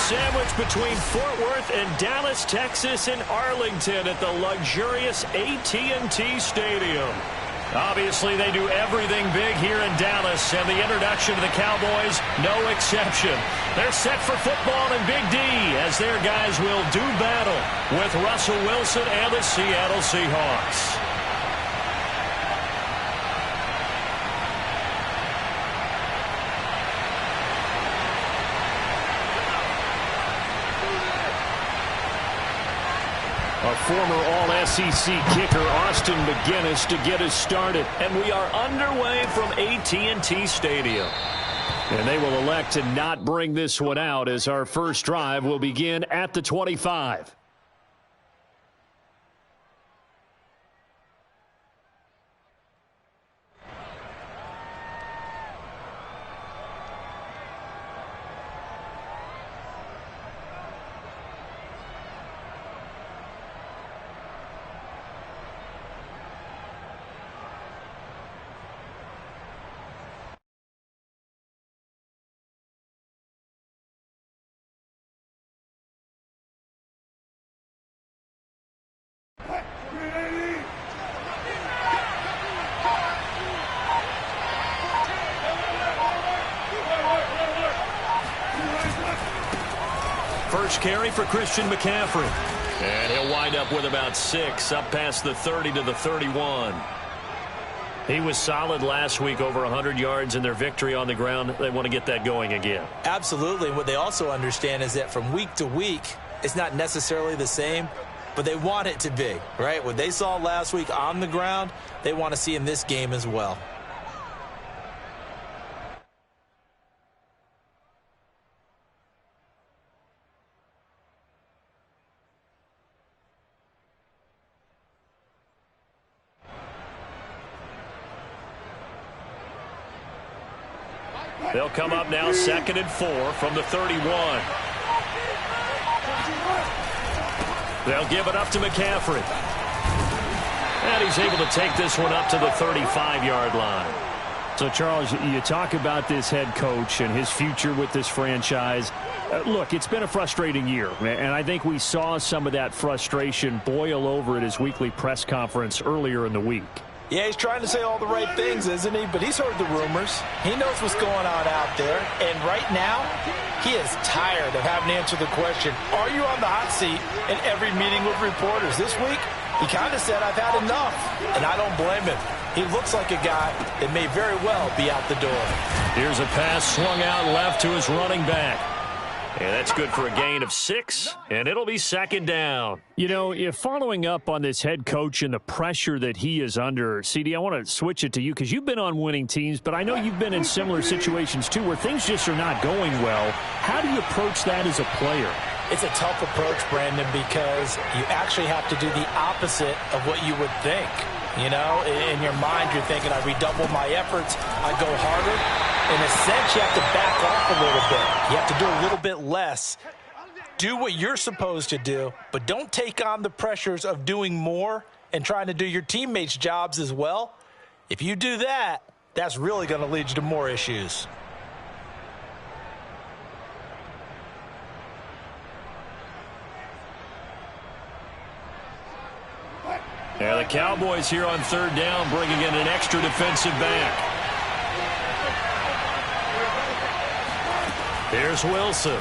Sandwiched between Fort Worth and Dallas, Texas, and Arlington at the luxurious AT&T Stadium. Obviously, they do everything big here in Dallas, and the introduction to the Cowboys, no exception. They're set for football and Big D as their guys will do battle with Russell Wilson and the Seattle Seahawks. A former All-SEC kicker, Austin McGinnis, to get us started. And we are underway from AT&T Stadium. And they will elect to not bring this one out as our first drive will begin at the 25. First carry for Christian McCaffrey. And he'll wind up with about 6, up past the 30 to the 31. He was solid last week, over 100 yards in their victory on the ground. They want to get that going again. Absolutely. What they also understand is that from week to week, it's not necessarily the same, but they want it to be, right? What they saw last week on the ground, they want to see in this game as well. They'll come up now 2nd and 4 from the 31. They'll give it up to McCaffrey. And he's able to take this one up to the 35-yard line. So, Charles, you talk about this head coach and his future with this franchise. Look, it's been a frustrating year, and I think we saw some of that frustration boil over at his weekly press conference earlier in the week. Yeah, he's trying to say all the right things, isn't he? But he's heard the rumors. He knows what's going on out there. And right now, he is tired of having to answer the question, are you on the hot seat in every meeting with reporters? This week, he kind of said, I've had enough. And I don't blame him. He looks like a guy that may very well be out the door. Here's a pass swung out left to his running back. And that's good for a gain of 6, and it'll be 2nd down. You know, following up on this head coach and the pressure that he is under, CD, I want to switch it to you because you've been on winning teams, but I know you've been in similar situations too where things just are not going well. How do you approach that as a player? It's a tough approach, Brandon, because you actually have to do the opposite of what you would think. You know, in your mind, you're thinking, I redouble my efforts, I go harder. In a sense, you have to back off a little bit. You have to do a little bit less. Do what you're supposed to do, but don't take on the pressures of doing more and trying to do your teammates' jobs as well. If you do that, that's really going to lead you to more issues. Yeah, the Cowboys here on 3rd down, bringing in an extra defensive back. Here's Wilson.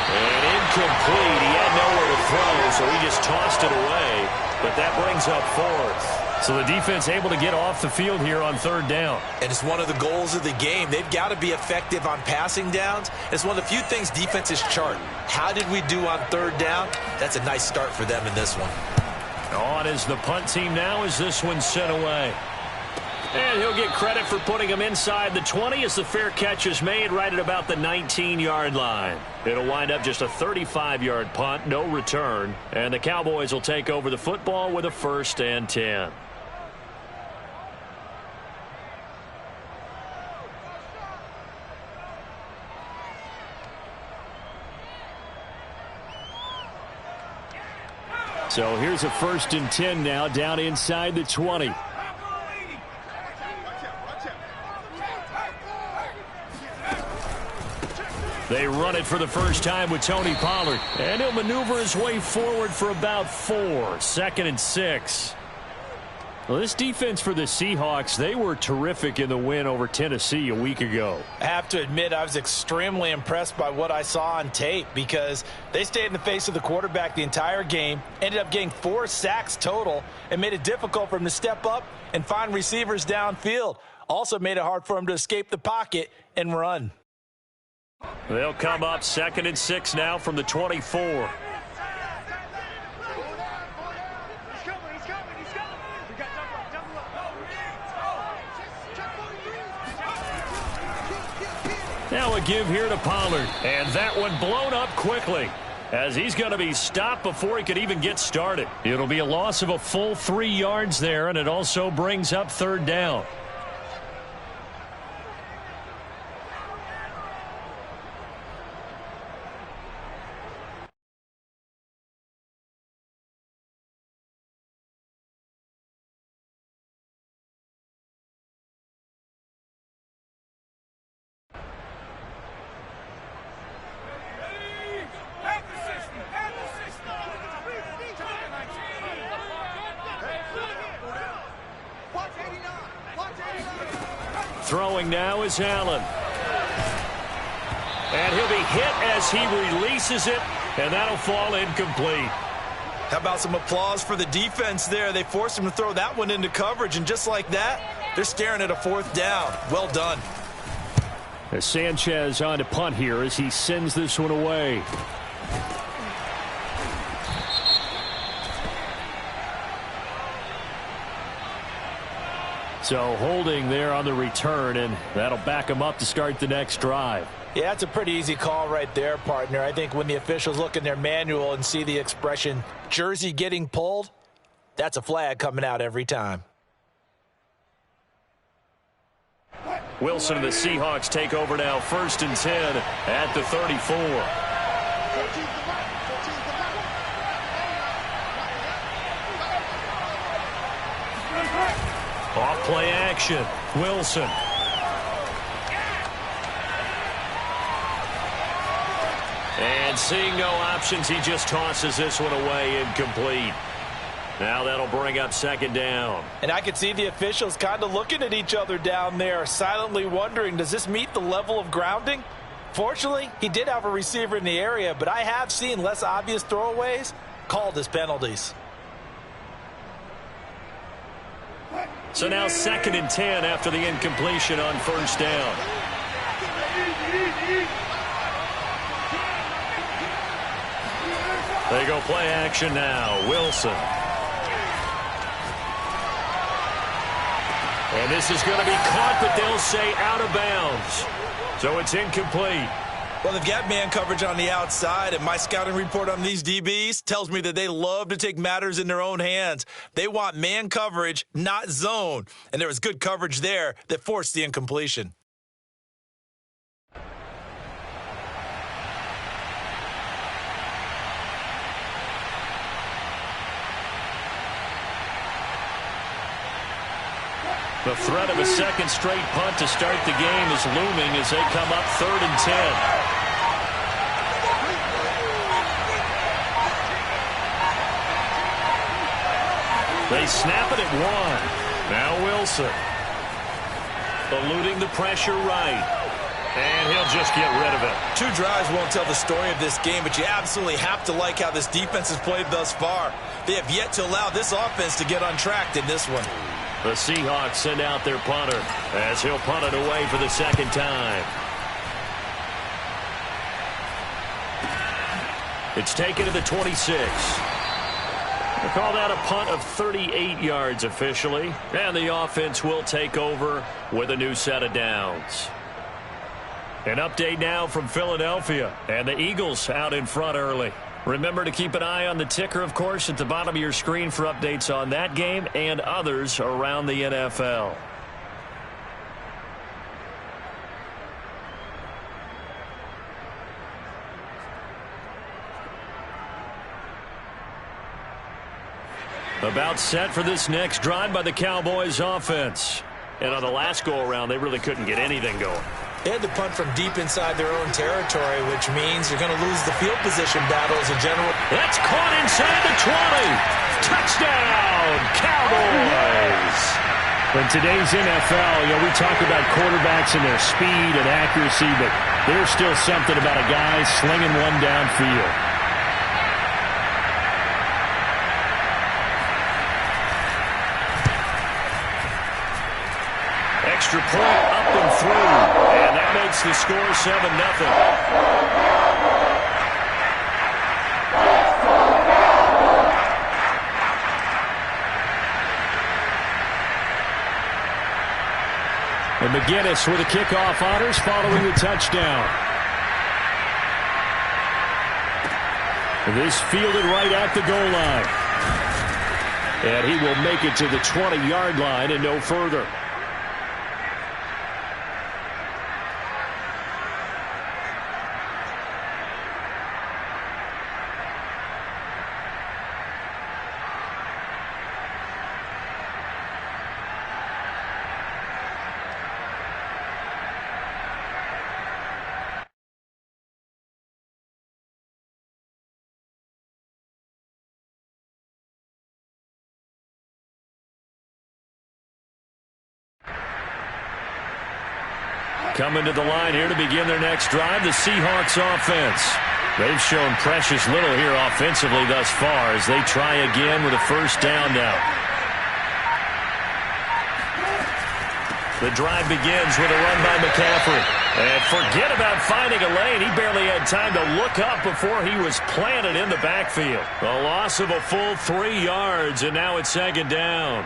And incomplete. He had nowhere to throw, so he just tossed it away. But that brings up 4th. So the defense able to get off the field here on 3rd down. And it's one of the goals of the game. They've got to be effective on passing downs. It's one of the few things defenses chart. How did we do on 3rd down? That's a nice start for them in this one. On is the punt team now as this one's sent away. And he'll get credit for putting him inside the 20 as the fair catch is made right at about the 19-yard line. It'll wind up just a 35-yard punt, no return. And the Cowboys will take over the football with a 1st and 10. So here's a 1st and 10 now down inside the 20. They run it for the first time with Tony Pollard. And he'll maneuver his way forward for about 4. 2nd and 6. Well, this defense for the Seahawks, they were terrific in the win over Tennessee a week ago. I have to admit, I was extremely impressed by what I saw on tape because they stayed in the face of the quarterback the entire game, ended up getting 4 sacks total, and made it difficult for him to step up and find receivers downfield. Also made it hard for him to escape the pocket and run. They'll come up 2nd and 6 now from the 24. Now a give here to Pollard, and that one blown up quickly as he's going to be stopped before he could even get started. It'll be a loss of a full 3 yards there, and it also brings up 3rd down. Throwing now is Allen. And he'll be hit as he releases it, and that'll fall incomplete. How about some applause for the defense there? They forced him to throw that one into coverage, and just like that, they're staring at a 4th down. Well done. As Sanchez on to punt here as he sends this one away. So holding there on the return, and that'll back him up to start the next drive. Yeah, that's a pretty easy call right there, partner. I think when the officials look in their manual and see the expression jersey getting pulled, that's a flag coming out every time. Wilson and the Seahawks take over now, 1st and 10 at the 34. Off play action. Wilson. And seeing no options, he just tosses this one away, incomplete. Now that'll bring up 2nd down. And I could see the officials kind of looking at each other down there, silently wondering, does this meet the level of grounding? Fortunately, he did have a receiver in the area, but I have seen less obvious throwaways called as penalties. So now 2nd and 10 after the incompletion on 1st down. They go play action now. Wilson. And this is going to be caught, but they'll say out of bounds. So it's incomplete. Well, they've got man coverage on the outside, and my scouting report on these DBs tells me that they love to take matters in their own hands. They want man coverage, not zone. And there was good coverage there that forced the incompletion. The threat of a 2nd straight punt to start the game is looming as they come up 3rd and 10. They snap it at 1. Now Wilson. Eluding the pressure right. And he'll just get rid of it. 2 drives won't tell the story of this game, but you absolutely have to like how this defense has played thus far. They have yet to allow this offense to get untracked in this one. The Seahawks send out their punter as he'll punt it away for the 2nd time. It's taken to the 26. We'll call that a punt of 38 yards officially. And the offense will take over with a new set of downs. An update now from Philadelphia. And the Eagles out in front early. Remember to keep an eye on the ticker, of course, at the bottom of your screen for updates on that game and others around the NFL. About set for this next drive by the Cowboys offense. And on the last go-around, they really couldn't get anything going. They had to punt from deep inside their own territory, which means you're going to lose the field position battle as a general. That's caught inside the 20. Touchdown, Cowboys. In today's NFL, we talk about quarterbacks and their speed and accuracy, but there's still something about a guy slinging one downfield. Extra point up and through, and that makes the score 7-0. And McGinnis with the kickoff honors following the touchdown. This fielded right at the goal line. And he will make it to the 20-yard line and no further. Coming to the line here to begin their next drive, the Seahawks offense. They've shown precious little here offensively thus far as they try again with a first down now. The drive begins with a run by McCaffrey. And forget about finding a lane. He barely had time to look up before he was planted in the backfield. A loss of a full 3 yards, and now it's second down.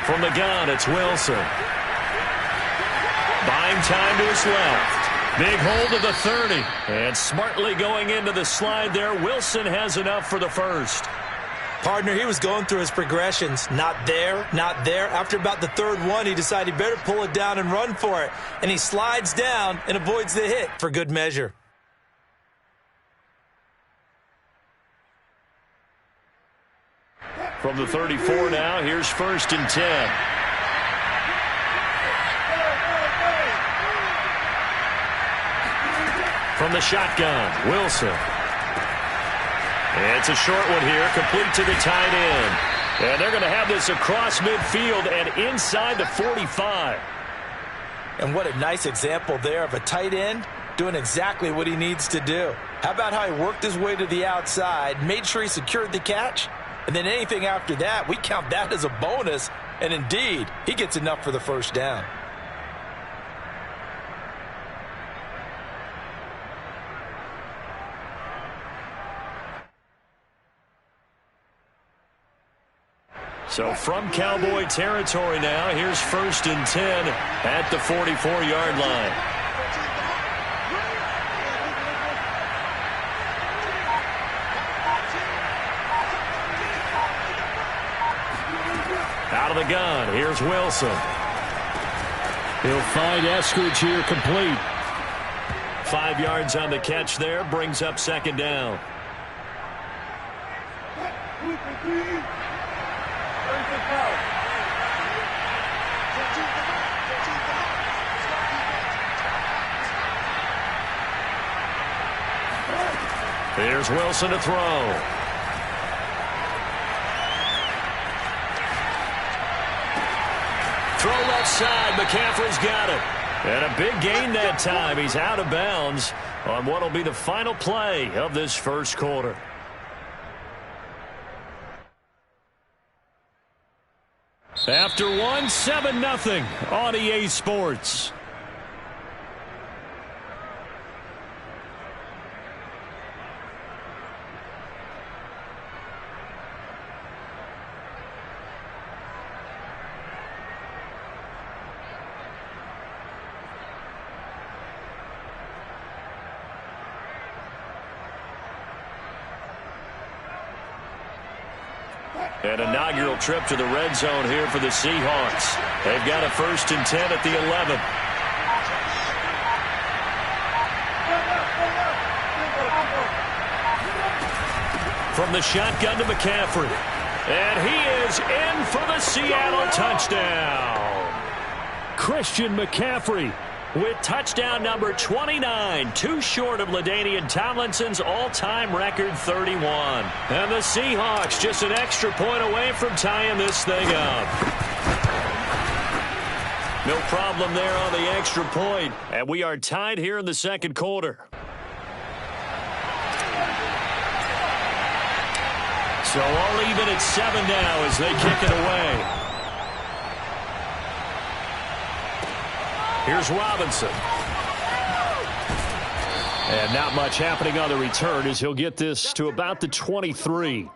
From the gun, it's Wilson. Buying time to his left. Big hold of the 30. And smartly going into the slide there, Wilson has enough for the first. Partner, he was going through his progressions. Not there, not there. After about the third one, he decided he better pull it down and run for it. And he slides down and avoids the hit for good measure. From the 34 now, here's 1st and 10. From the shotgun, Wilson. It's a short one here, complete to the tight end. And they're going to have this across midfield and inside the 45. And what a nice example there of a tight end doing exactly what he needs to do. How about how he worked his way to the outside, made sure he secured the catch? And then anything after that, we count that as a bonus. And indeed, he gets enough for the first down. So from Cowboy territory now, here's 1st and 10 at the 44-yard line. Out of the gun, here's Wilson. He'll find Eskridge here complete. 5 yards on the catch there, brings up second down. Here's Wilson to throw. Throw left side. McCaffrey's got it. And a big gain that time. He's out of bounds on what will be the final play of this first quarter. After one, 7-0 on EA Sports. An inaugural trip to the red zone here for the Seahawks. They've got a 1st and 10 at the 11. From the shotgun to McCaffrey. And he is in for the Seattle touchdown. Christian McCaffrey with touchdown number 29, too short of LaDainian Tomlinson's all-time record 31. And the Seahawks just an extra point away from tying this thing up. No problem there on the extra point. And we are tied here in the second quarter. So all even at 7 now as they kick it away. Here's Robinson. And not much happening on the return as he'll get this to about the 23.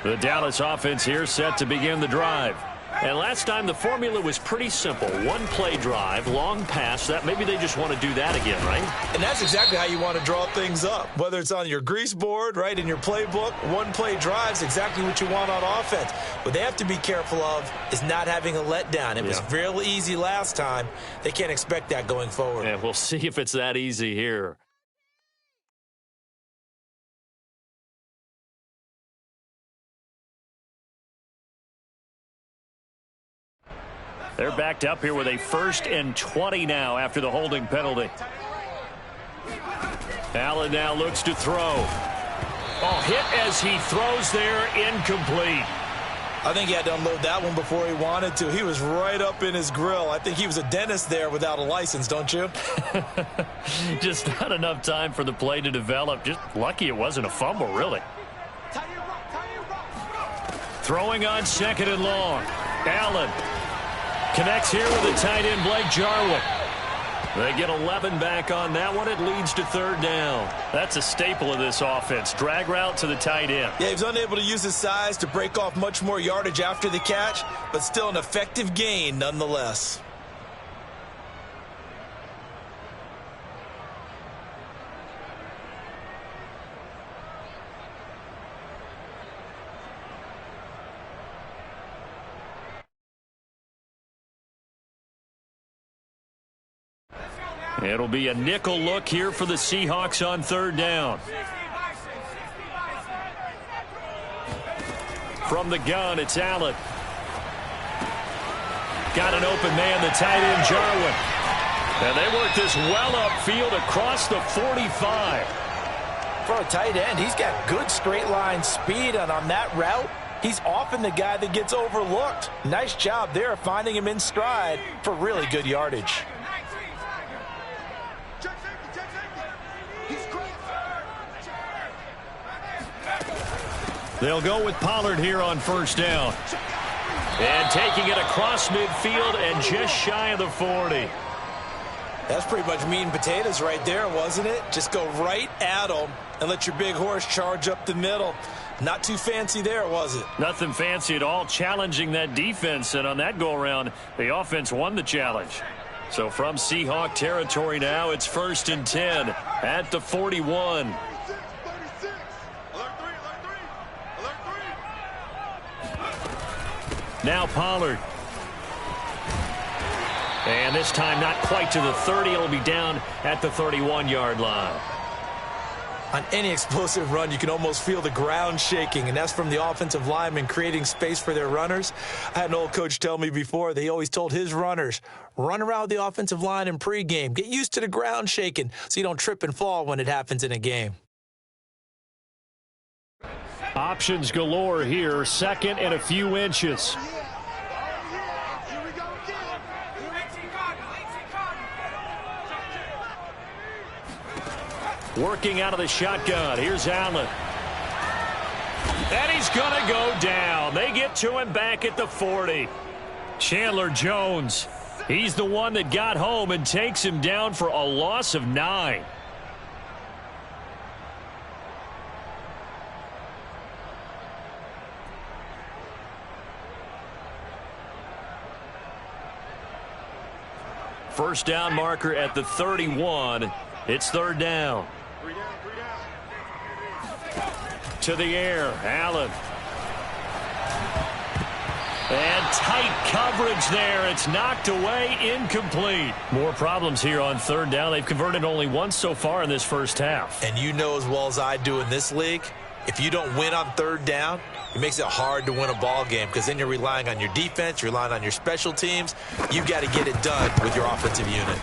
The Dallas offense here set to begin the drive. And last time the formula was pretty simple. One play drive, long pass. That maybe they just want to do that again, right? And that's exactly how you want to draw things up. Whether it's on your grease board, right, in your playbook, one play drive's exactly what you want on offense. What they have to be careful of is not having a letdown. It was real easy last time. They can't expect that going forward. And we'll see if it's that easy here. They're backed up here with a 1st and 20 now after the holding penalty. Allen now looks to throw. Oh, hit as he throws there, incomplete. I think he had to unload that one before he wanted to. He was right up in his grill. I think he was a dentist there without a license, don't you? Just not enough time for the play to develop. Just lucky it wasn't a fumble, really. Throwing on 2nd and long. Allen connects here with the tight end, Blake Jarwin. They get 11 back on that one. It leads to 3rd down. That's a staple of this offense. Drag route to the tight end. Yeah, he was unable to use his size to break off much more yardage after the catch, but still an effective gain nonetheless. It'll be a nickel look here for the Seahawks on 3rd down. From the gun, it's Allen. Got an open man, the tight end, Jarwin. And they work this well upfield across the 45. For a tight end, he's got good straight line speed, and on that route, he's often the guy that gets overlooked. Nice job there finding him in stride for really good yardage. They'll go with Pollard here on 1st down. And taking it across midfield and just shy of the 40. That's pretty much meat and potatoes right there, wasn't it? Just go right at them and let your big horse charge up the middle. Not too fancy there, was it? Nothing fancy at all, challenging that defense. And on that go-around, the offense won the challenge. So from Seahawk territory now, it's 1st and 10 at the 41. Now Pollard. And this time not quite to the 30. It'll be down at the 31-yard line. On any explosive run, you can almost feel the ground shaking, and that's from the offensive linemen creating space for their runners. I had an old coach tell me before, they always told his runners, run around the offensive line in pregame. Get used to the ground shaking so you don't trip and fall when it happens in a game. Options galore here, 2nd and a few inches. Working out of the shotgun. Here's Allen. And he's going to go down. They get to him back at the 40. Chandler Jones He's the one that got home and takes him down for a loss of 9. First down marker at the 31. It's third down. To the air, Allen. And tight coverage there. It's knocked away, incomplete. More problems here on third down. They've converted only once so far in this first half. And you know as well as I do in this league, if you don't win on third down, it makes it hard to win a ball game because then you're relying on your defense, you're relying on your special teams. You've got to get it done with your offensive unit.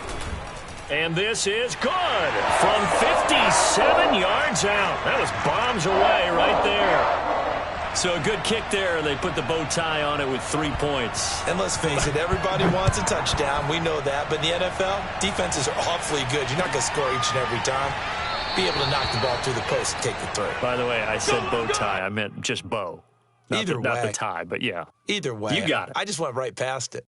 And this is good from 57 yards out. That was bombs away right there. So a good kick there. They put the bow tie on it with 3 points. And let's face it, everybody wants a touchdown. We know that. But in the NFL, defenses are awfully good. You're not going to score each and every time. Be able to knock the ball through the post and take the throw. By the way, I said bow tie. I meant just bow. Not the tie, but yeah. Either way. You got it. I just went right past it.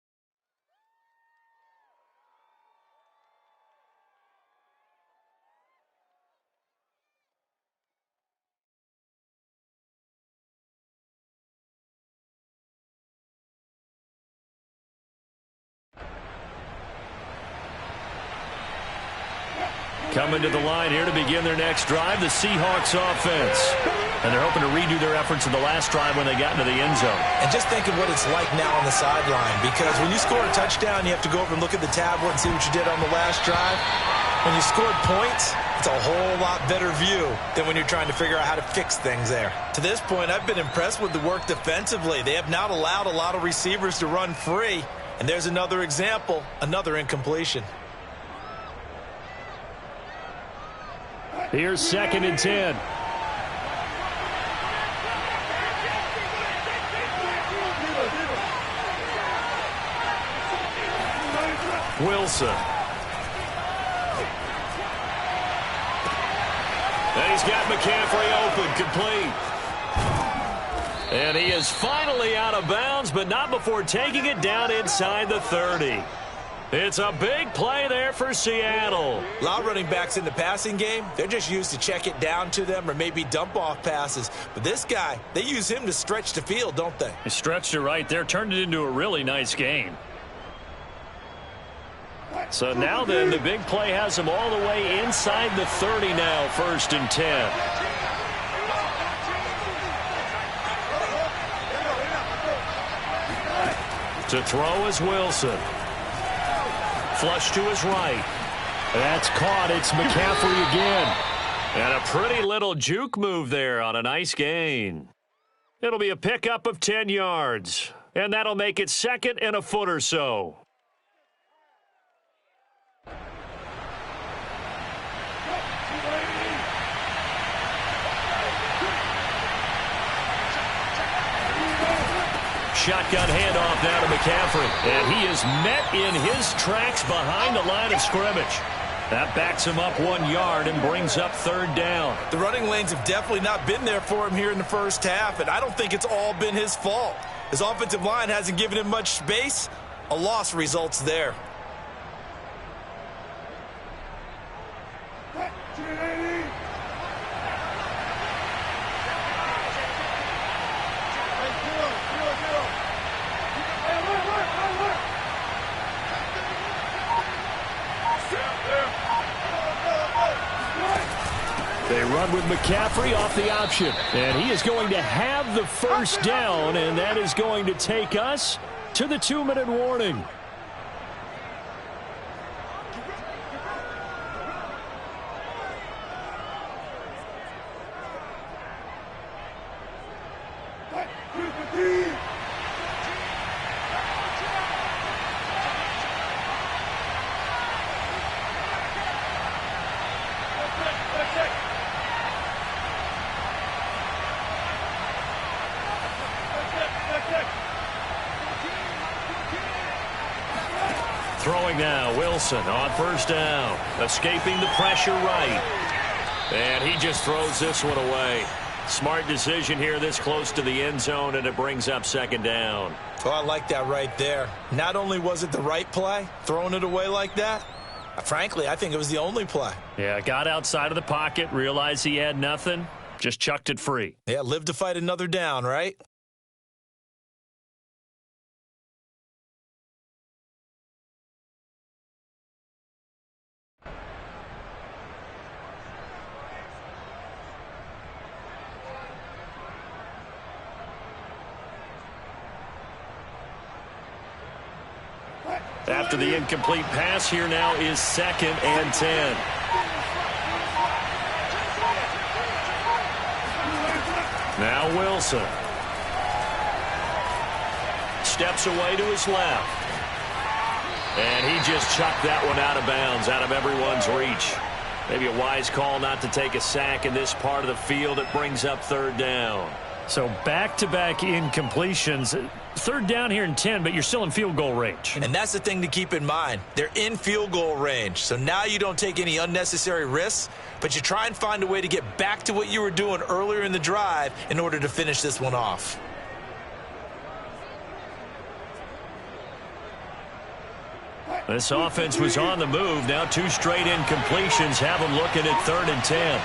Coming to the line here to begin their next drive, the Seahawks offense. And they're hoping to redo their efforts in the last drive when they got into the end zone. And just think of what it's like now on the sideline, because when you score a touchdown, you have to go over and look at the tablet and see what you did on the last drive. When you scored points, it's a whole lot better view than when you're trying to figure out how to fix things there. To this point, I've been impressed with the work defensively. They have not allowed a lot of receivers to run free. And there's another example, another incompletion. Here's 2nd and 10. Wilson. And he's got McCaffrey open, complete. And he is finally out of bounds, but not before taking it down inside the 30. It's a big play there for Seattle. A lot of running backs in the passing game, they're just used to check it down to them or maybe dump off passes. But this guy, they use him to stretch the field, don't they? He stretched it right there, turned it into a really nice gain. So now then, the big play has him all the way inside the 30 now, 1st and 10. To throw is Wilson. Flush to his right. That's caught. It's McCaffrey again. And a pretty little juke move there on a nice gain. It'll be a pickup of 10 yards. And that'll make it 2nd and a foot or so. Shotgun handoff now to McCaffrey. And he is met in his tracks behind the line of scrimmage. That backs him up 1 yard and brings up 3rd down. The running lanes have definitely not been there for him here in the first half, and I don't think it's all been his fault. His offensive line hasn't given him much space. A loss results there. They run with McCaffrey off the option. And he is going to have the first down, and that is going to take us to the 2-minute warning. Throwing now, Wilson on 1st down. Escaping the pressure right. And he just throws this one away. Smart decision here this close to the end zone, and it brings up second down. Oh, I like that right there. Not only was it the right play, throwing it away like that, frankly, I think it was the only play. Yeah, got outside of the pocket, realized he had nothing, just chucked it free. Yeah, live to fight another down, right? After the incomplete pass, here now is 2nd and 10. Now Wilson. Steps away to his left. And he just chucked that one out of bounds, out of everyone's reach. Maybe a wise call not to take a sack in this part of the field. It brings up 3rd down. So back-to-back incompletions. 3rd down here and 10, but you're still in field goal range. And that's the thing to keep in mind. They're in field goal range. So now you don't take any unnecessary risks, but you try and find a way to get back to what you were doing earlier in the drive in order to finish this one off. This offense was on the move. Now 2 straight incompletions have them looking at 3rd and 10.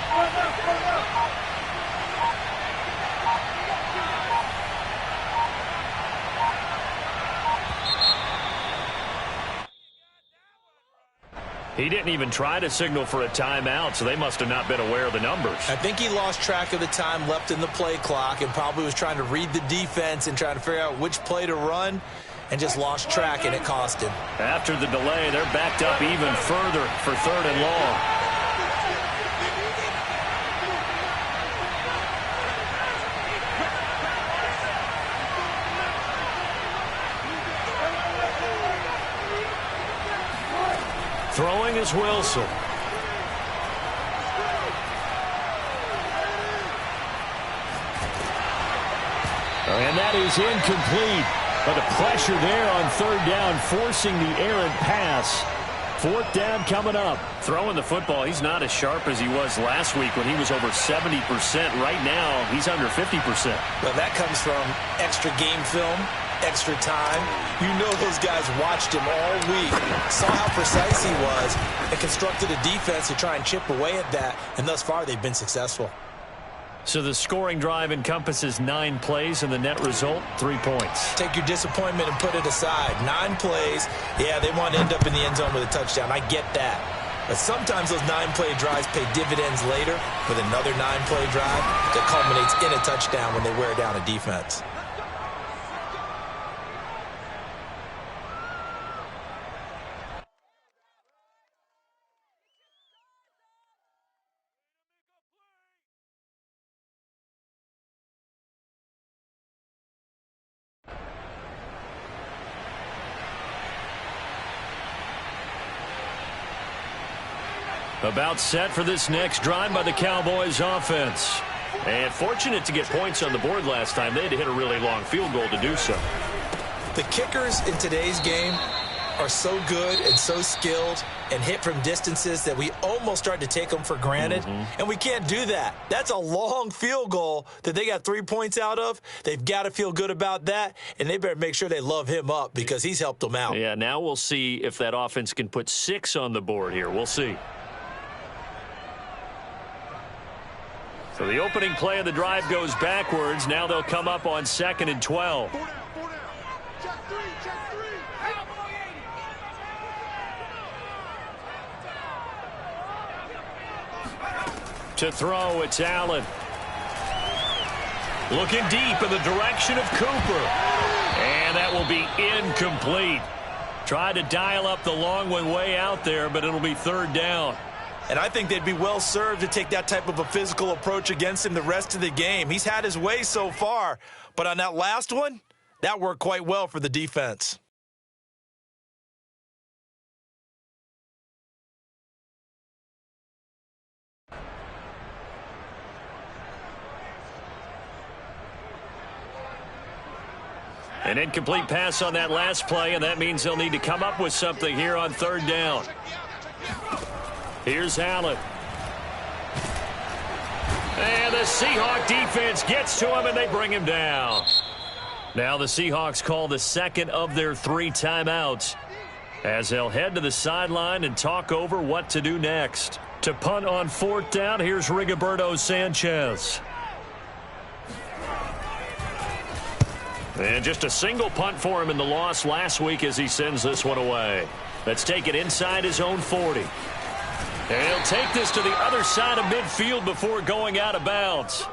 He didn't even try to signal for a timeout, so they must have not been aware of the numbers. I think he lost track of the time left in the play clock and probably was trying to read the defense and trying to figure out which play to run and just lost track, and it cost him. After the delay, they're backed up even further for 3rd and long. Throwing is Wilson. And that is incomplete. But the pressure there on 3rd down, forcing the errant pass. 4th down coming up. Throwing the football, he's not as sharp as he was last week when he was over 70%. Right now, he's under 50%. Well, that comes from extra game film, extra time. You know those guys watched him all week, saw how precise he was, and constructed a defense to try and chip away at that, and thus far they've been successful. So the scoring drive encompasses 9 plays, and the net result, 3 points. Take your disappointment and put it aside. 9 plays, yeah, they want to end up in the end zone with a touchdown. I get that. But sometimes those 9-play drives pay dividends later with another 9-play drive that culminates in a touchdown when they wear down a defense. About set for this next drive by the Cowboys offense. And fortunate to get points on the board last time. They had to hit a really long field goal to do so. The kickers in today's game are so good and so skilled and hit from distances that we almost start to take them for granted. And we can't do that. That's a long field goal that they got 3 points out of. They've got to feel good about that, and they better make sure they love him up because he's helped them out. Yeah, now we'll see if that offense can put 6 on the board here. We'll see. So the opening play of the drive goes backwards. Now they'll come up on 2nd and 12. To throw, it's Allen. Looking deep in the direction of Cooper. And that will be incomplete. Tried to dial up the long one way out there, but it'll be 3rd down. And I think they'd be well served to take that type of a physical approach against him the rest of the game. He's had his way so far, but on that last one, that worked quite well for the defense. An incomplete pass on that last play, and that means they'll need to come up with something here on 3rd down. Here's Allen. And the Seahawk defense gets to him, and they bring him down. Now the Seahawks call the second of their 3 timeouts as they'll head to the sideline and talk over what to do next. To punt on 4th down, here's Rigoberto Sanchez. And just a single punt for him in the loss last week as he sends this one away. Let's take it inside his own 40. And he'll take this to the other side of midfield before going out of bounds.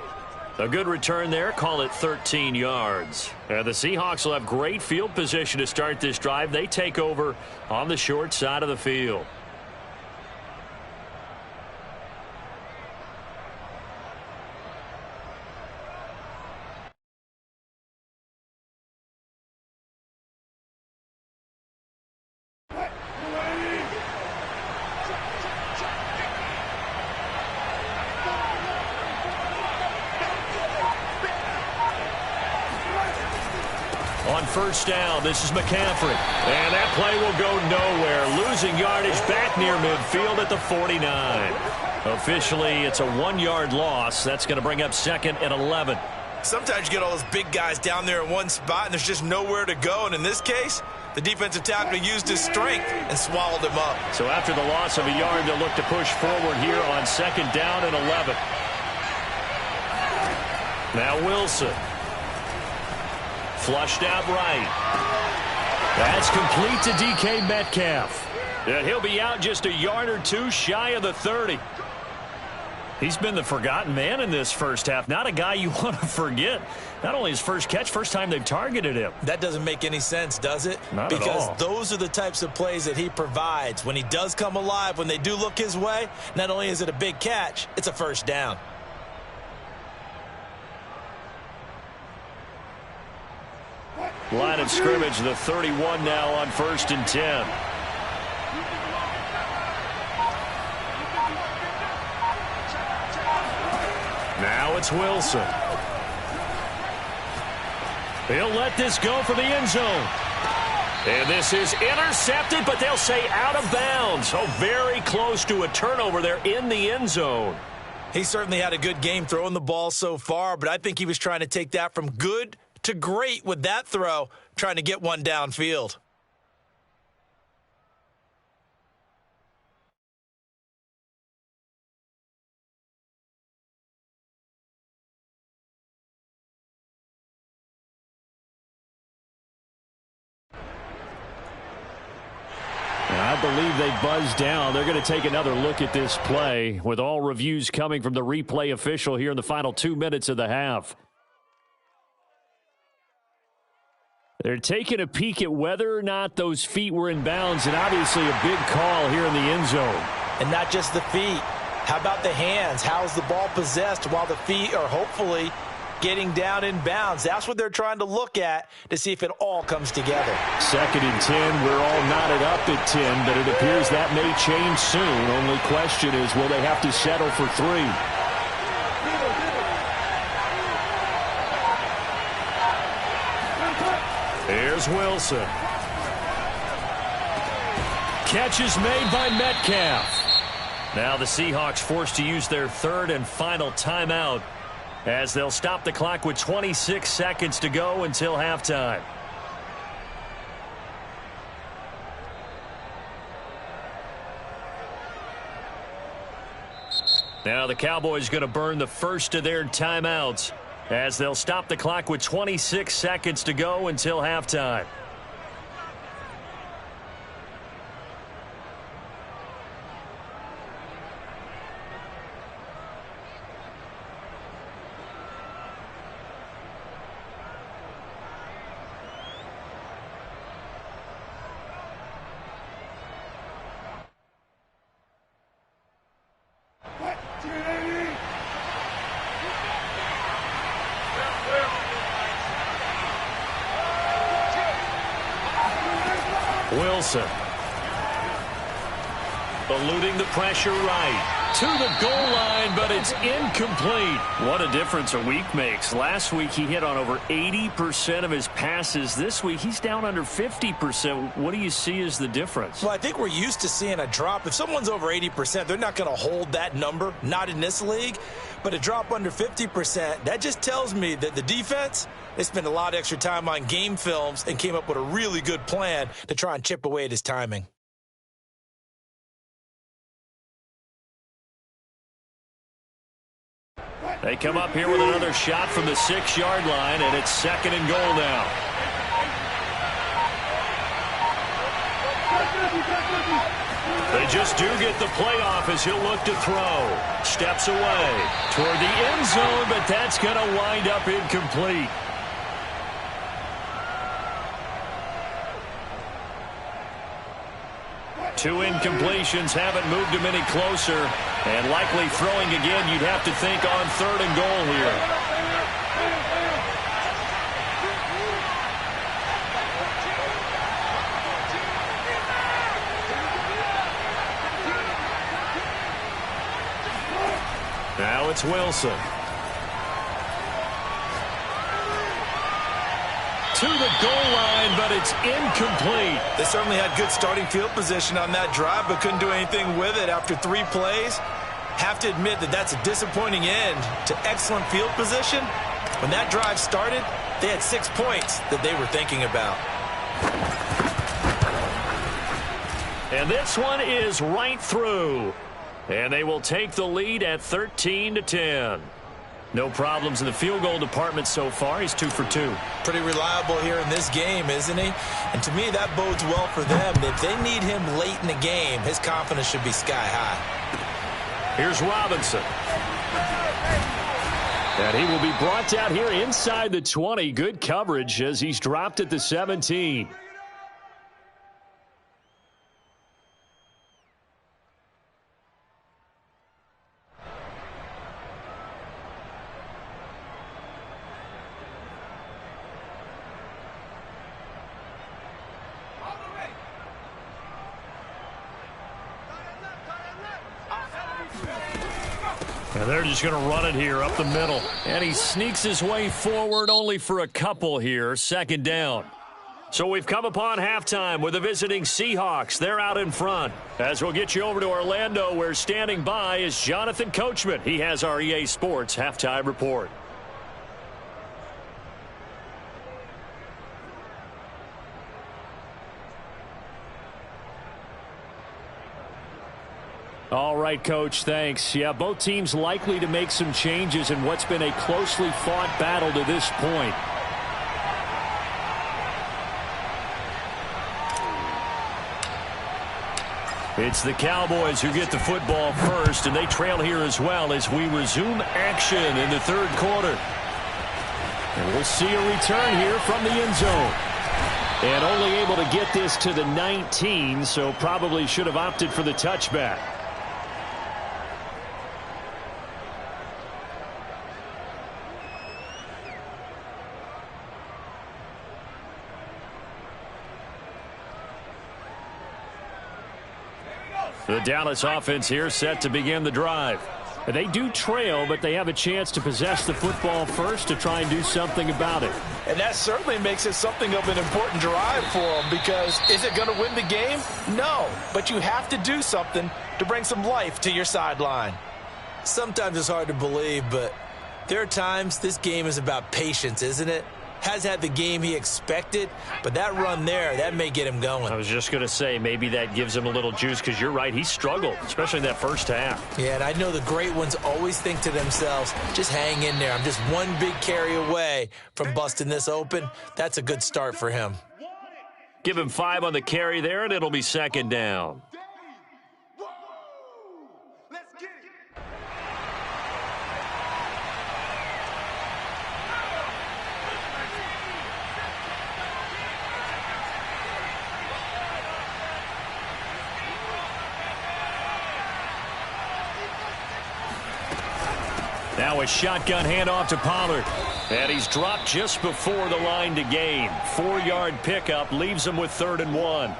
A good return there. Call it 13 yards. And the Seahawks will have great field position to start this drive. They take over on the short side of the field. On 1st down, this is McCaffrey. And that play will go nowhere. Losing yardage back near midfield at the 49. Officially, it's a 1-yard loss. That's going to bring up 2nd and 11. Sometimes you get all those big guys down there in one spot, and there's just nowhere to go. And in this case, the defensive tackle used his strength and swallowed him up. So after the loss of a yard, they'll look to push forward here on 2nd down and 11. Now Wilson. Flushed out right. That's complete to DK Metcalf. And he'll be out just a yard or 2 shy of the 30. He's been the forgotten man in this first half. Not a guy you want to forget. Not only his first catch, first time they've targeted him. That doesn't make any sense, does it? Not at all. Because those are the types of plays that he provides. When he does come alive, when they do look his way, not only is it a big catch, it's a first down. Line of scrimmage, the 31 now on 1st and 10. Now it's Wilson. He'll let this go for the end zone. And this is intercepted, but they'll say out of bounds. Oh, very close to a turnover there in the end zone. He certainly had a good game throwing the ball so far, but I think he was trying to take that from good to great with that throw, trying to get one downfield. I believe they buzzed down. They're going to take another look at this play with all reviews coming from the replay official here in the final 2 minutes of the half. They're taking a peek at whether or not those feet were in bounds, and obviously a big call here in the end zone. And not just the feet. How about the hands? How's the ball possessed while the feet are hopefully getting down in bounds? That's what they're trying to look at to see if it all comes together. 2nd and 10. We're all knotted up at 10, but it appears that may change soon. Only question is, will they have to settle for 3? Here's Wilson. Catch is made by Metcalf. Now the Seahawks forced to use their 3rd and final timeout as they'll stop the clock with 26 seconds to go until halftime. Now the Cowboys going to burn the first of their timeouts as they'll stop the clock with 26 seconds to go until halftime. Wilson. Eluding the pressure right. To the goal line, but it's incomplete. What a difference a week makes. Last week he hit on over 80% of his passes. This week he's down under 50%. What do you see as the difference? Well, I think we're used to seeing a drop. If someone's over 80%, they're not going to hold that number, not in this league. But a drop under 50%, that just tells me that the defense, they spent a lot of extra time on game films and came up with a really good plan to try and chip away at his timing. They come up here with another shot from the 6-yard line, and it's 2nd and goal now. They just do get the playoff as he'll look to throw. Steps away toward the end zone, but that's going to wind up incomplete. Two incompletions haven't moved him any closer, and likely throwing again, you'd have to think on 3rd and goal here. Now it's Wilson. To the goal line, but it's incomplete. They certainly had good starting field position on that drive, but couldn't do anything with it after 3 plays. Have to admit that that's a disappointing end to excellent field position. When that drive started, they had 6 points that they were thinking about. And this one is right through. And they will take the lead at 13-10. No problems in the field goal department so far. He's 2 for 2. Pretty reliable here in this game, isn't he? And to me, that bodes well for them. If they need him late in the game, his confidence should be sky high. Here's Robinson. And he will be brought down here inside the 20. Good coverage as he's dropped at the 17. And they're just going to run it here up the middle. And he sneaks his way forward only for a couple here. 2nd down. So we've come upon halftime with the visiting Seahawks. They're out in front. As we'll get you over to Orlando, where standing by is Jonathan Coachman. He has our EA Sports halftime report. All right, Coach, thanks. Yeah, both teams likely to make some changes in what's been a closely fought battle to this point. It's the Cowboys who get the football first, and they trail here as well as we resume action in the 3rd quarter. And we'll see a return here from the end zone. And only able to get this to the 19, so probably should have opted for the touchback. The Dallas offense here set to begin the drive. They do trail, but they have a chance to possess the football first to try and do something about it. And that certainly makes it something of an important drive for them, because is it going to win the game? No, but you have to do something to bring some life to your sideline. Sometimes it's hard to believe, but there are times this game is about patience, isn't it? Has had the game he expected, but that run there, that may get him going. I was just going to say, maybe that gives him a little juice, because you're right, he struggled, especially in that first half. Yeah, and I know the great ones always think to themselves, just hang in there. I'm just one big carry away from busting this open. That's a good start for him. Give him 5 on the carry there, and it'll be 2nd down. Now a shotgun handoff to Pollard. And he's dropped just before the line to gain. 4-yard pickup leaves him with 3rd and 1.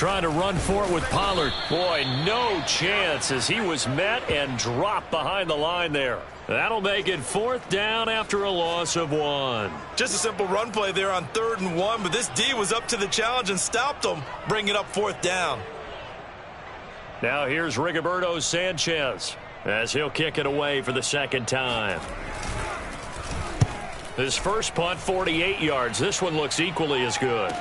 trying to run for it with Pollard. Boy, no chance as he was met and dropped behind the line there. That'll make it 4th down after a loss of 1. Just a simple run play there on 3rd and 1, but this D was up to the challenge and stopped him, bringing up 4th down. Now here's Rigoberto Sanchez as he'll kick it away for the 2nd time. His first punt, 48 yards. This one looks equally as good.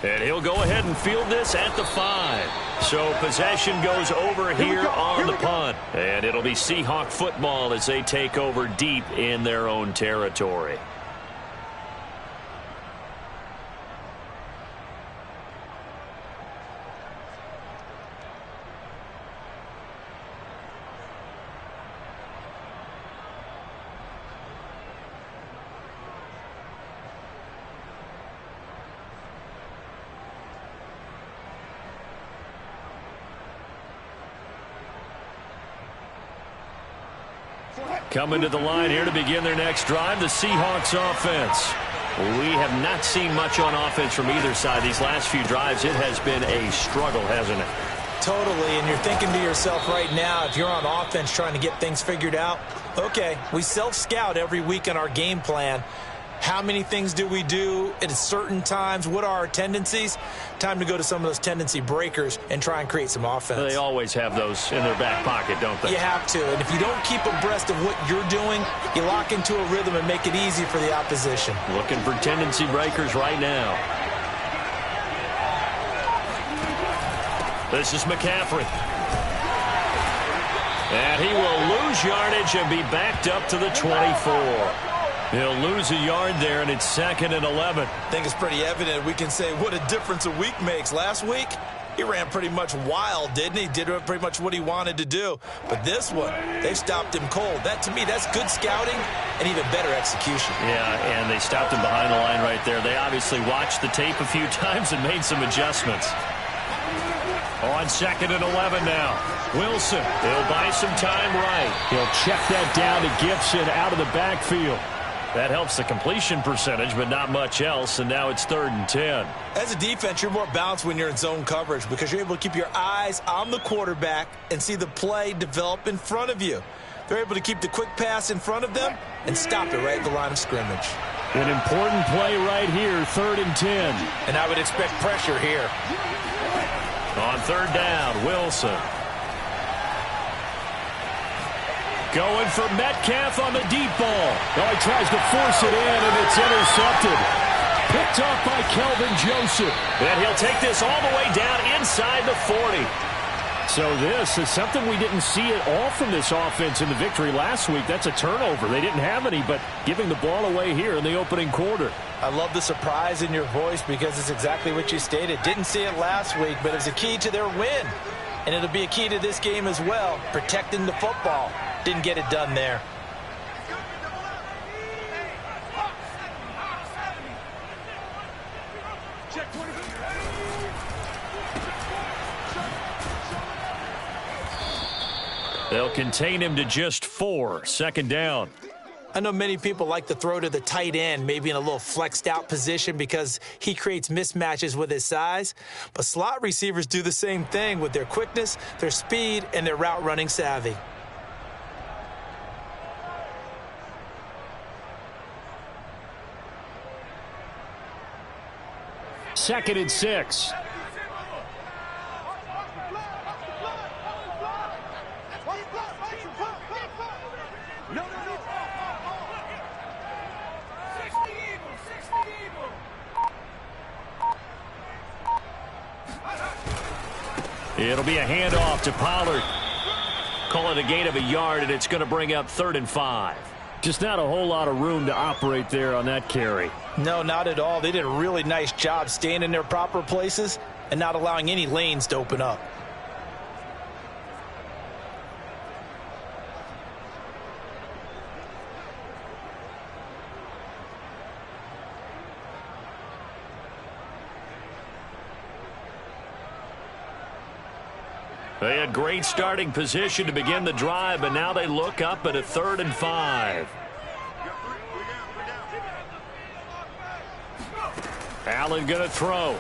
And he'll go ahead and field this at the 5. So possession goes over here on the punt. And it'll be Seahawk football as they take over deep in their own territory. Coming to the line here to begin their next drive, the Seahawks offense. We have not seen much on offense from either side. These last few drives, it has been a struggle, hasn't it? Totally, and you're thinking to yourself right now, if you're on offense trying to get things figured out, okay, we self-scout every week in our game plan. How many things do we do at certain times? What are our tendencies? Time to go to some of those tendency breakers and try and create some offense. They always have those in their back pocket, don't they? You have to, and if you don't keep abreast of what you're doing, you lock into a rhythm and make it easy for the opposition. Looking for tendency breakers right now. This is McCaffrey. And he will lose yardage and be backed up to the 24. He'll lose a yard there, and it's 2nd and 11. I think it's pretty evident. We can say what a difference a week makes. Last week, he ran pretty much wild, didn't he? Did pretty much what he wanted to do. But this one, they've stopped him cold. That, to me, that's good scouting and even better execution. Yeah, and they stopped him behind the line right there. They obviously watched the tape a few times and made some adjustments. On 2nd and 11 now. Wilson, he'll buy some time right. He'll check that down to Gibson out of the backfield. That helps the completion percentage, but not much else, and now it's 3rd and 10. As a defense, you're more balanced when you're in zone coverage because you're able to keep your eyes on the quarterback and see the play develop in front of you. They're able to keep the quick pass in front of them and stop it right at the line of scrimmage. An important play right here, 3rd and 10. And I would expect pressure here. On 3rd down, Wilson. Going for Metcalf on the deep ball. Oh, he tries to force it in, and it's intercepted. Picked off by Kelvin Joseph. And he'll take this all the way down inside the 40. So this is something we didn't see at all from this offense in the victory last week. That's a turnover. They didn't have any, but giving the ball away here in the opening quarter. I love the surprise in your voice because it's exactly what you stated. Didn't see it last week, but it was a key to their win. And it'll be a key to this game as well, protecting the football. Didn't get it done there. They'll contain him to just 4. 2nd down. I know many people like to throw to the tight end, maybe in a little flexed out position because he creates mismatches with his size. But slot receivers do the same thing with their quickness, their speed, and their route running savvy. Second and 6. It'll be a handoff to Pollard. Call it a gain of a yard, and it's going to bring up 3rd and 5. Just not a whole lot of room to operate there on that carry. No, not at all. They did a really nice job staying in their proper places and not allowing any lanes to open up. They had great starting position to begin the drive, but now they look up at a 3rd and 5. Allen going to throw.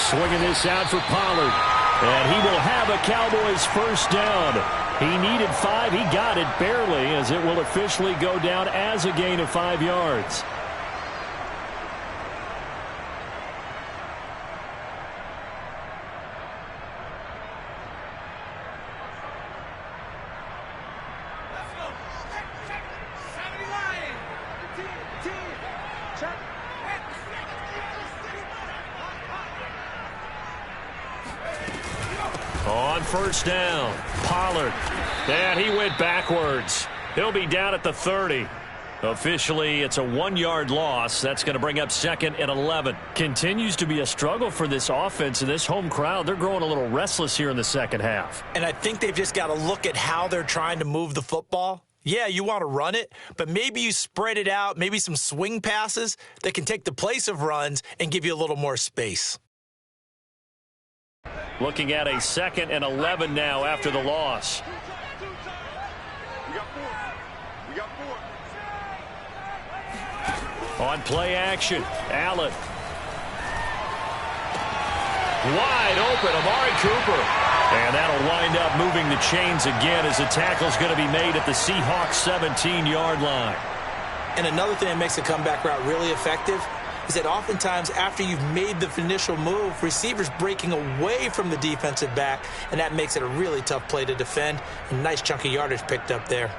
Swinging this out for Pollard. And he will have a Cowboys first down. He needed 5. He got it barely, as it will officially go down as a gain of 5 yards. On first down, Pollard. And he went backwards. He'll be down at the 30. Officially, it's a 1-yard loss. That's going to bring up 2nd and 11. Continues to be a struggle for this offense and this home crowd. They're growing a little restless here in the second half. And I think they've just got to look at how they're trying to move the football. Yeah, you want to run it, but maybe you spread it out, maybe some swing passes that can take the place of runs and give you a little more space. Looking at a 2nd and 11 now after the loss. On play action, Allen. Wide open, Amari Cooper. And that'll wind up moving the chains again as the tackle's going to be made at the Seahawks 17-yard line. And another thing that makes a comeback route really effective is that oftentimes after you've made the initial move, receivers breaking away from the defensive back, and that makes it a really tough play to defend. A nice chunk of yardage picked up there.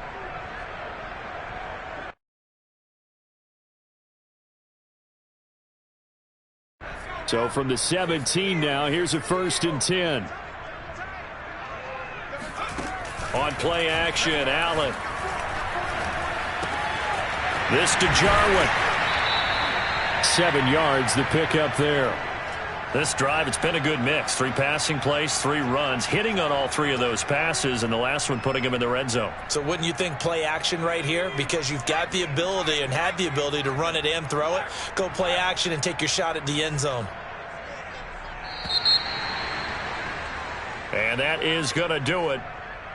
So from the 17 now, here's a 1st and 10. On play action, Allen. This to Jarwin. 7 yards, the pickup there. This drive, it's been a good mix. 3 passing plays, 3 runs, hitting on all 3 of those passes, and the last one putting him in the red zone. So wouldn't you think play action right here? Because you've got the ability and had the ability to run it and throw it. Go play action and take your shot at the end zone. And that is going to do it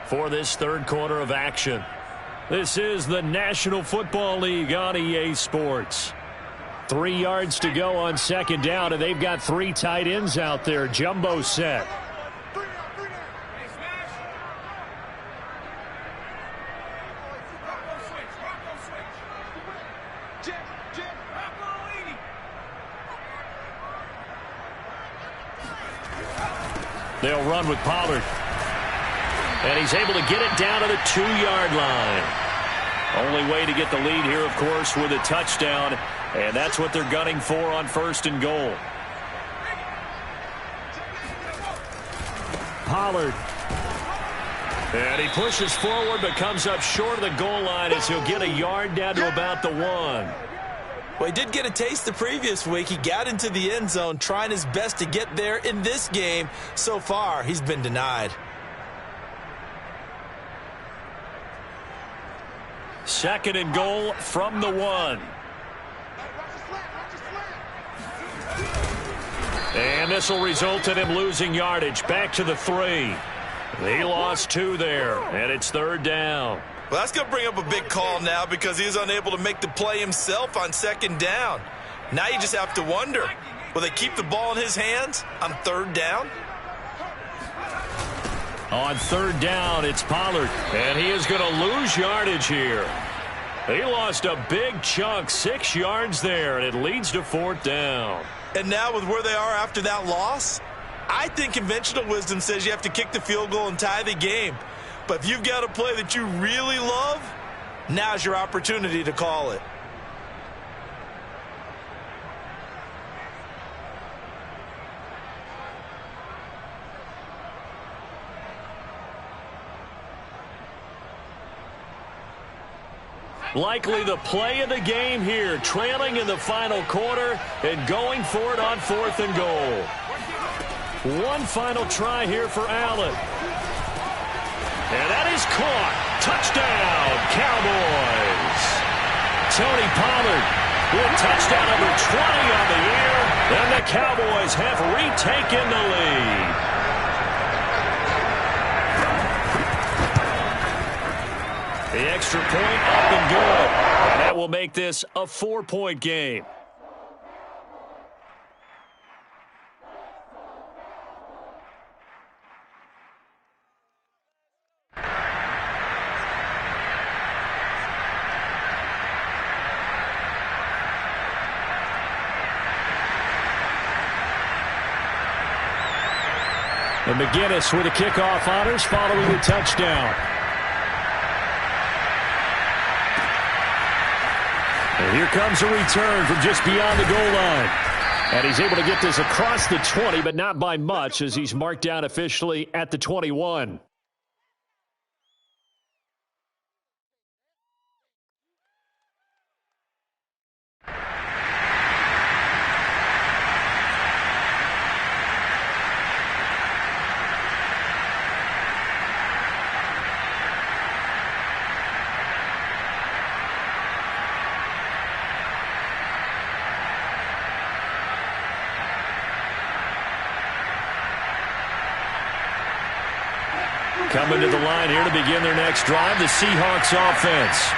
for this third quarter of action. This is the National Football League on EA Sports. 3 yards to go on 2nd down, and they've got 3 tight ends out there. Jumbo set. They'll run with Pollard. And he's able to get it down to the 2-yard line. Only way to get the lead here, of course, with a touchdown. And that's what they're gunning for on 1st and goal. Pollard. And he pushes forward but comes up short of the goal line as he'll get a yard down to about the 1. Well, he did get a taste the previous week. He got into the end zone trying his best to get there in this game. So far, he's been denied. 2nd and goal from the 1. And this will result in him losing yardage back to the 3. He lost 2 there, and it's 3rd down. Well, that's going to bring up a big call now because he's unable to make the play himself on 2nd down. Now you just have to wonder, will they keep the ball in his hands on 3rd down? On 3rd down, it's Pollard, and he is going to lose yardage here. He lost a big chunk, 6 yards there, and it leads to 4th down. And now with where they are after that loss, I think conventional wisdom says you have to kick the field goal and tie the game. But if you've got a play that you really love, now's your opportunity to call it. Likely the play of the game here, trailing in the final quarter and going for it on 4th and goal. One final try here for Allen. And that is caught. Touchdown, Cowboys. Tony Pollard with touchdown number 20 on the year. And the Cowboys have retaken the lead. The extra point up and good. And that will make this a 4-point game. And McGinnis with the kickoff honors following the touchdown. And here comes a return from just beyond the goal line. And he's able to get this across the 20, but not by much, as he's marked down officially at the 21. Coming to the line here to begin their next drive, the Seahawks offense.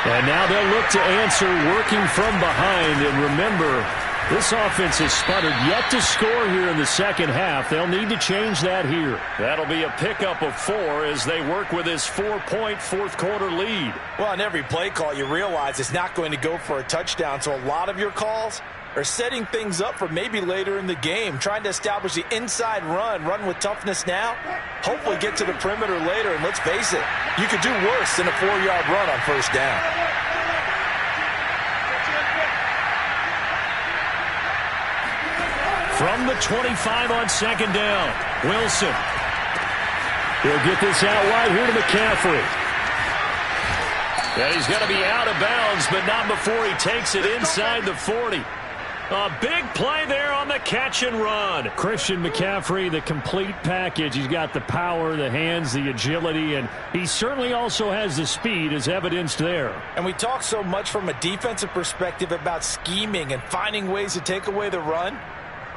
And now they'll look to answer working from behind. And remember, this offense has sputtered yet to score here in the second half. They'll need to change that here. That'll be a pickup of 4 as they work with this 4-point fourth-quarter lead. Well, on every play call, you realize it's not going to go for a touchdown. So a lot of your calls are setting things up for maybe later in the game, trying to establish the inside run with toughness now, hopefully get to the perimeter later, and let's face it, you could do worse than a 4-yard run on first down. From the 25 on second down, Wilson. He'll get this out wide here to McCaffrey. And he's going to be out of bounds, but not before he takes it inside the 40. A big play there on the catch and run. Christian McCaffrey, the complete package. He's got the power, the hands, the agility, and he certainly also has the speed as evidenced there. And we talk so much from a defensive perspective about scheming and finding ways to take away the run.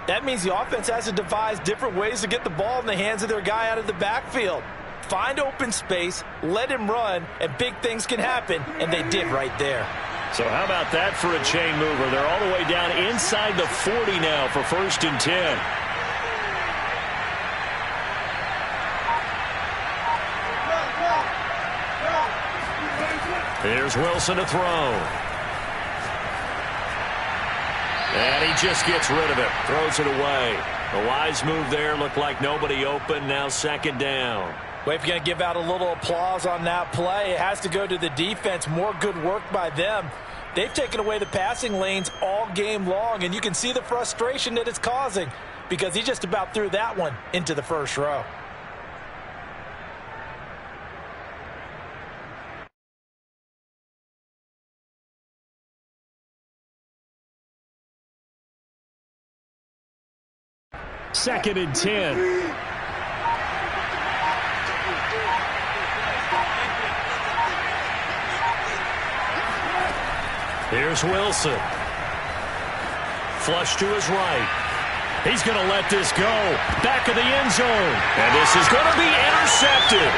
That means the offense has to devise different ways to get the ball in the hands of their guy out of the backfield. Find open space, let him run, and big things can happen, and they did right there. So how about that for a chain mover? They're all the way down inside the 40 now for 1st and 10. Here's Wilson to throw. And he just gets rid of it, throws it away. A wise move there, looked like nobody open, now second down. Well, if you're going to give out a little applause on that play, it has to go to the defense. More good work by them. They've taken away the passing lanes all game long, and you can see the frustration that it's causing because he just about threw that one into the first row. Second and 10. Here's Wilson. Flush to his right. He's going to let this go. Back of the end zone. And this is going to be intercepted.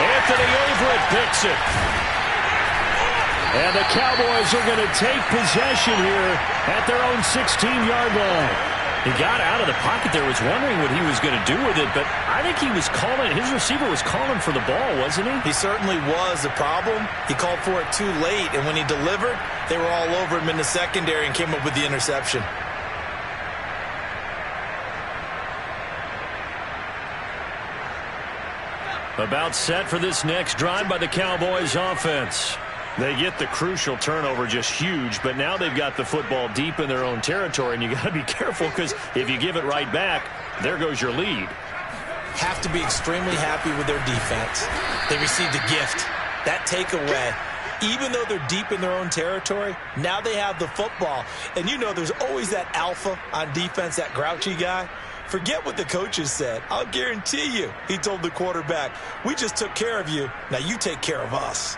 Anthony Averett picks it. And the Cowboys are going to take possession here at their own 16-yard line. He got out of the pocket there, was wondering what he was going to do with it, but I think he was calling, his receiver was calling for the ball, wasn't he? He certainly was. The problem, he called for it too late, and when he delivered, they were all over him in the secondary and came up with the interception. About set for this next drive by the Cowboys offense. They get the crucial turnover, just huge, but now they've got the football deep in their own territory, and you got to be careful because if you give it right back, there goes your lead. Have to be extremely happy with their defense. They received a gift. That takeaway, even though they're deep in their own territory, now they have the football. And you know there's always that alpha on defense, that grouchy guy. Forget what the coaches said. I'll guarantee you, he told the quarterback, we just took care of you. Now you take care of us.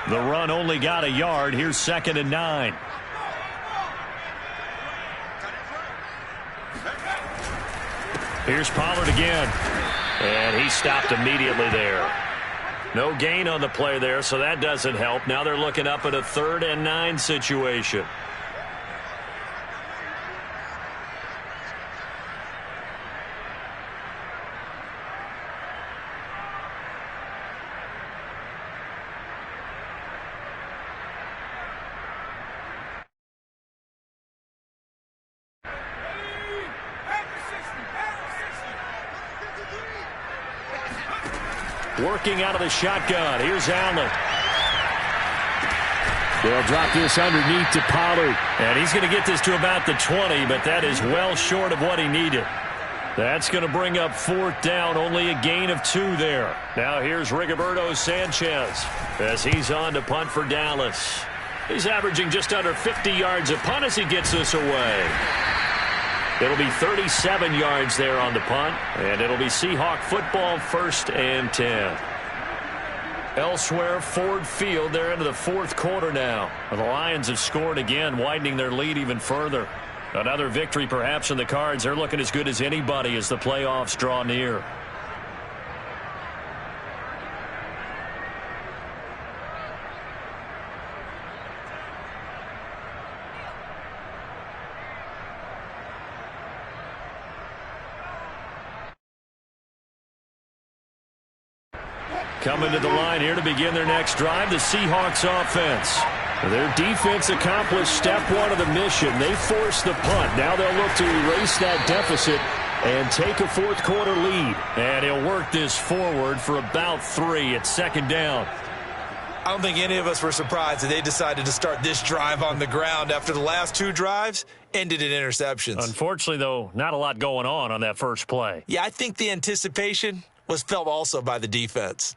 The run only got a yard. Here's 2nd and 9. Here's Pollard again. And he stopped immediately there. No gain on the play there, so that doesn't help. Now they're looking up at a 3rd and 9 situation. working out of the shotgun. Here's Allen. They'll drop this underneath to Pollard. And he's going to get this to about the 20, but that is well short of what he needed. That's going to bring up 4th down, only a gain of 2 there. Now here's Rigoberto Sanchez as he's on to punt for Dallas. He's averaging just under 50 yards a punt as he gets this away. It'll be 37 yards there on the punt, and it'll be Seahawk football, 1st and 10. Elsewhere, Ford Field, they're into the 4th quarter now. The Lions have scored again, widening their lead even further. Another victory perhaps in the cards. They're looking as good as anybody as the playoffs draw near. Coming to the line here to begin their next drive, the Seahawks offense. Their defense accomplished step 1 of the mission. They forced the punt. Now they'll look to erase that deficit and take a 4th quarter lead. And he'll work this forward for about 3 at 2nd down. I don't think any of us were surprised that they decided to start this drive on the ground after the last 2 drives ended in interceptions. Unfortunately, though, not a lot going on that first play. Yeah, I think the anticipation was felt also by the defense.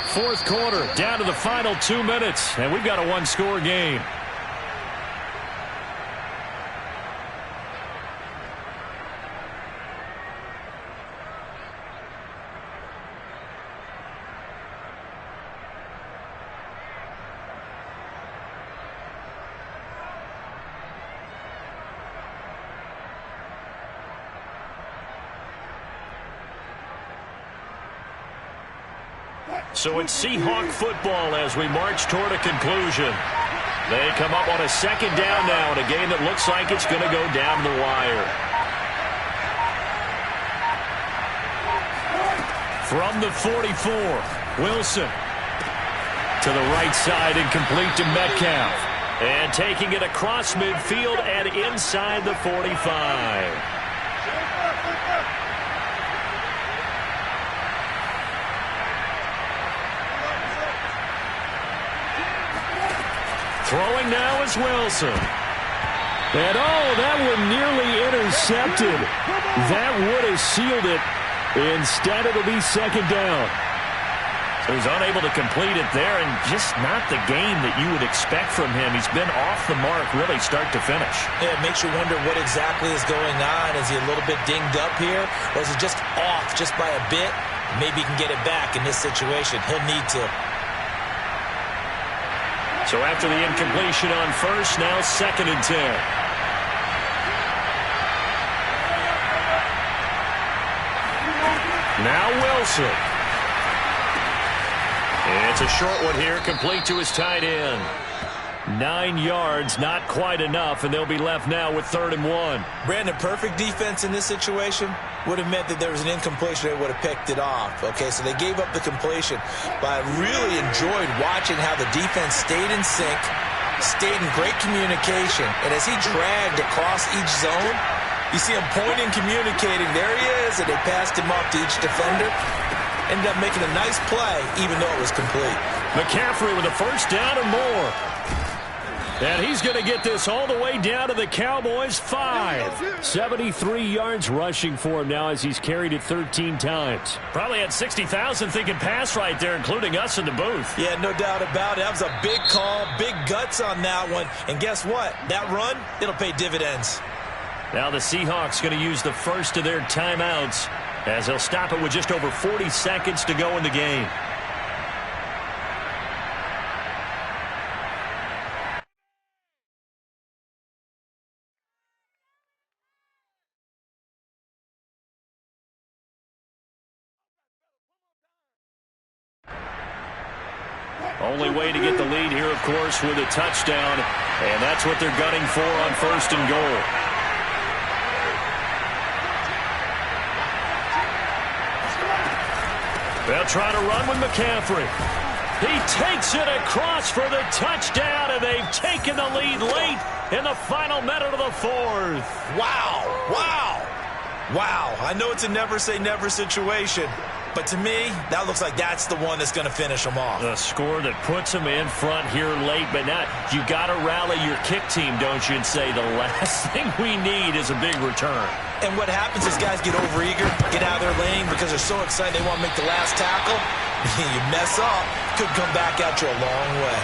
Fourth quarter, down to the final 2 minutes, and we've got a 1-score game. So it's Seahawk football as we march toward a conclusion. They come up on a 2nd down now in a game that looks like it's going to go down the wire. From the 44, Wilson to the right side and complete to Metcalf. And taking it across midfield and inside the 45. Throwing now is Wilson. And that one nearly intercepted. That would have sealed it. Instead, it'll be 2nd down. So he's unable to complete it there, and just not the game that you would expect from him. He's been off the mark really start to finish. Yeah, it makes you wonder what exactly is going on. Is he a little bit dinged up here, or is he just off just by a bit? Maybe he can get it back in this situation. He'll need to. So after the incompletion on 1st, now 2nd and 10. Now Wilson. And it's a short one here, complete to his tight end. 9 yards, not quite enough, and they'll be left now with 3rd and 1. Brandon, perfect defense in this situation would have meant that there was an incompletion. They would have picked it off. Okay, so they gave up the completion. But I really enjoyed watching how the defense stayed in sync, stayed in great communication. And as he dragged across each zone, you see him pointing, communicating. There he is, and they passed him off to each defender. Ended up making a nice play, even though it was complete. McCaffrey with a 1st down and more. And he's going to get this all the way down to the Cowboys' 5. 73 yards rushing for him now as he's carried it 13 times. Probably had 60,000 thinking pass right there, including us in the booth. Yeah, no doubt about it. That was a big call, big guts on that one. And guess what? That run, it'll pay dividends. Now the Seahawks going to use the first of their timeouts as they'll stop it with just over 40 seconds to go in the game. Only way to get the lead here, of course, with a touchdown, and that's what they're gunning for on 1st and goal. They'll try to run with McCaffrey. He takes it across for the touchdown, and they've taken the lead late in the final minute of the fourth. Wow, wow, wow. I know it's a never-say-never situation, but to me, that looks like that's the one that's going to finish them off. The score that puts them in front here late, but now you got to rally your kick team, don't you, and say the last thing we need is a big return. And what happens is guys get overeager, get out of their lane because they're so excited they want to make the last tackle. You mess up, could come back at you a long way.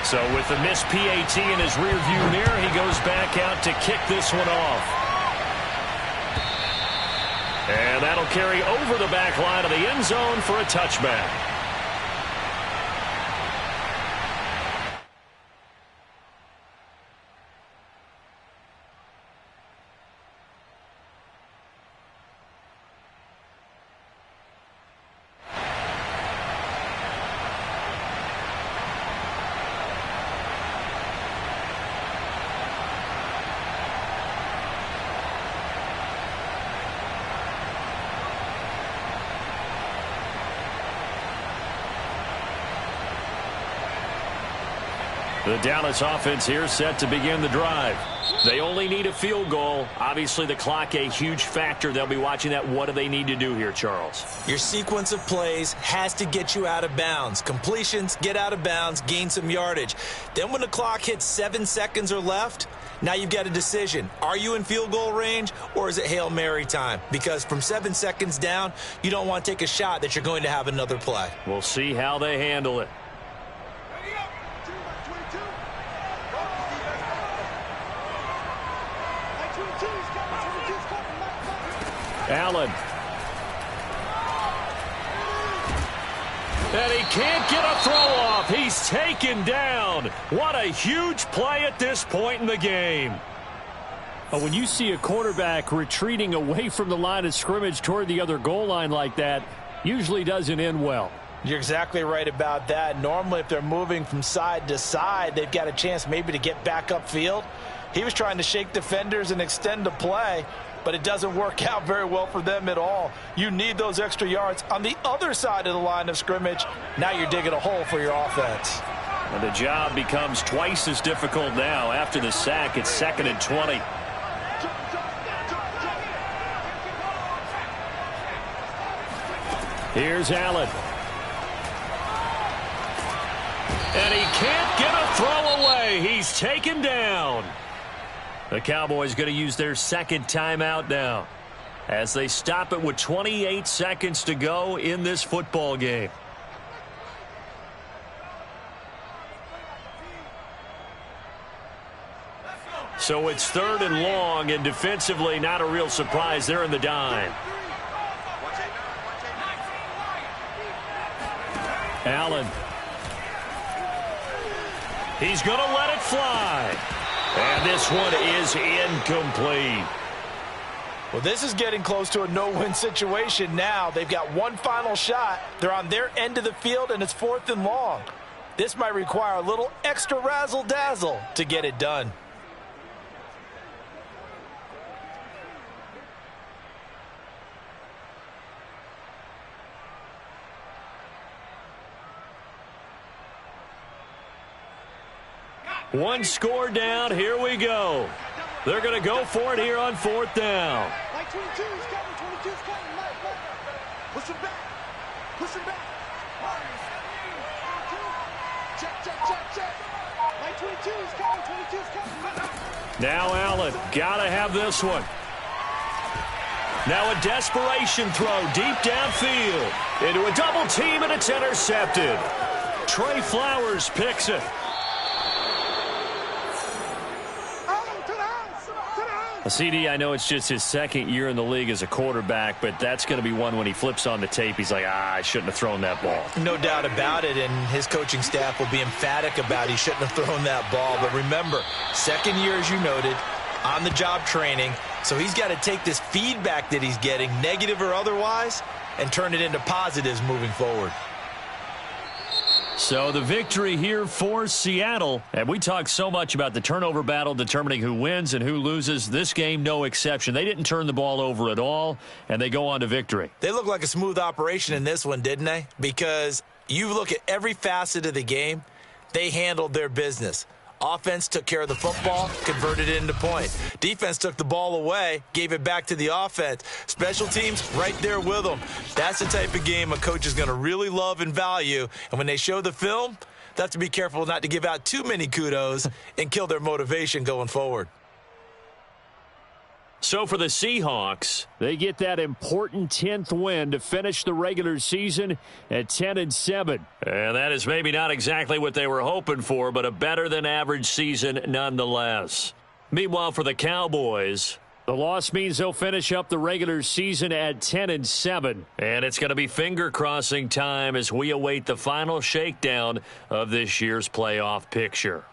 So with the missed PAT in his rearview mirror, he goes back out to kick this one off. And that'll carry over the back line of the end zone for a touchback. The Dallas offense here set to begin the drive. They only need a field goal. Obviously, the clock a huge factor. They'll be watching that. What do they need to do here, Charles? Your sequence of plays has to get you out of bounds. Completions, get out of bounds, gain some yardage. Then when the clock hits 7 seconds or left, now you've got a decision. Are you in field goal range or is it Hail Mary time? Because from 7 seconds down, you don't want to take a shot that you're going to have another play. We'll see how they handle it. Allen. And he can't get a throw off. He's taken down. What a huge play at this point in the game. When you see a quarterback retreating away from the line of scrimmage toward the other goal line like that, usually doesn't end well. You're exactly right about that. Normally, if they're moving from side to side, they've got a chance maybe to get back upfield. He was trying to shake defenders and extend the play, but it doesn't work out very well for them at all. You need those extra yards on the other side of the line of scrimmage. Now you're digging a hole for your offense. And the job becomes twice as difficult now. After the sack, it's 2nd and 20. Here's Allen. And he can't get a throw away. He's taken down. The Cowboys going to use their second timeout now as they stop it with 28 seconds to go in this football game. So it's 3rd and long, and defensively not a real surprise. They're in the dime. Allen. He's going to let it fly. And this one is incomplete. Well, this is getting close to a no-win situation now. They've got one final shot. They're on their end of the field, and it's 4th and long. This might require a little extra razzle-dazzle to get it done. One score down. Here we go. They're going to go for it here on 4th down. Like 22 is coming. 22 is coming. Push him back. Push him back. Check. Like 22 is coming. 22 is coming. Now Allen. Got to have this one. Now a desperation throw deep downfield. Into a double team, and it's intercepted. Trey Flowers picks it. CD, I know it's just his 2nd year in the league as a quarterback, but that's going to be one when he flips on the tape. He's like, I shouldn't have thrown that ball. No doubt about it, and his coaching staff will be emphatic about he shouldn't have thrown that ball. But remember, 2nd year, as you noted, on-the-job training, so he's got to take this feedback that he's getting, negative or otherwise, and turn it into positives moving forward. So the victory here for Seattle. And we talked so much about the turnover battle determining who wins and who loses. This game, no exception. They didn't turn the ball over at all, and they go on to victory. They look like a smooth operation in this one, didn't they? Because you look at every facet of the game, they handled their business. Offense took care of the football, converted it into points. Defense took the ball away, gave it back to the offense. Special teams right there with them. That's the type of game a coach is going to really love and value. And when they show the film, they have to be careful not to give out too many kudos and kill their motivation going forward. So for the Seahawks, they get that important 10th win to finish the regular season at 10-7. And that is maybe not exactly what they were hoping for, but a better than average season nonetheless. Meanwhile, for the Cowboys, the loss means they'll finish up the regular season at 10-7. And it's going to be finger-crossing time as we await the final shakedown of this year's playoff picture.